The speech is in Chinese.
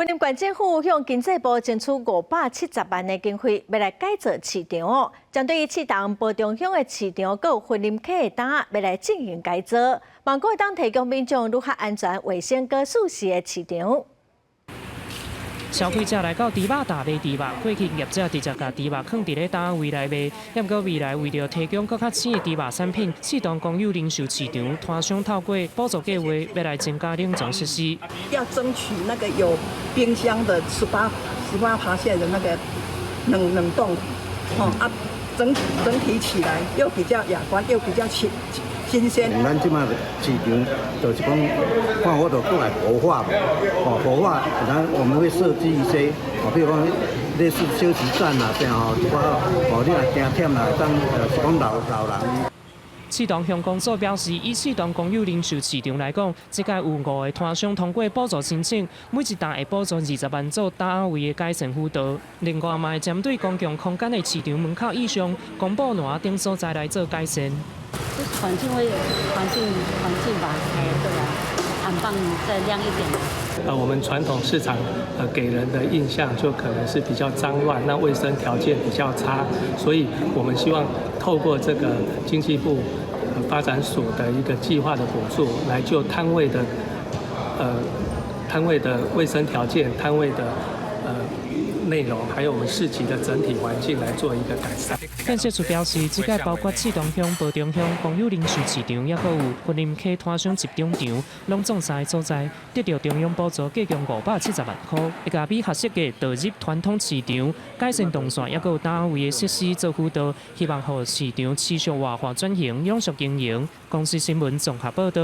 云林县政府向经济部争取570万的经费，要来改造市场哦。针对于市东保中乡的市场，佮有云林客的档要来进行改造，望可会当提供民众如何安全、卫生、佮舒适的市场。 消费者来到猪肉摊买猪肉，过去业者直接把猪肉放伫咧摊位内卖，也毋过未来为了提供更较鲜的猪肉产品，市东公有零售市场摊商透过补助计划，要来增加冷藏设施。要争取那个有冰箱的18%的那个冷冻，整体起来又比较雅观，又比较新鲜。咱即卖市场就是讲，看我就过来活化嘛，活化，然后我们会设计一些，比如讲类似休息站啊，这样一寡你若惊忝啦，是讲老人。 市东乡公所表示，以市东公有零售市场来讲，这届有5个摊商通过补助申请，每一单会补助20万做单位的改善辅导。另外，嘛会针对公共空间的市场门口以上、公布栏等所在来做改善。就是环境吧，对啊，安放再亮一点。我们传统市场给人的印象就可能是比较脏乱，那卫生条件比较差，所以我们希望透过这个经济部发展署的一个计划的补助，来就摊位的卫生条件、摊位的内容，还有我们市集的整体环境来做一个改善。建设处表示，这届包括市东乡、保中乡公有零售市场，也有云林客摊商集中场，拢总3个所在得到中央补助，计共570万块，会甲比合适的导入传统市场，改善动线，也有单位的设施做辅导，希望让市场持续活化转型、永续经营。公司新闻综合报道。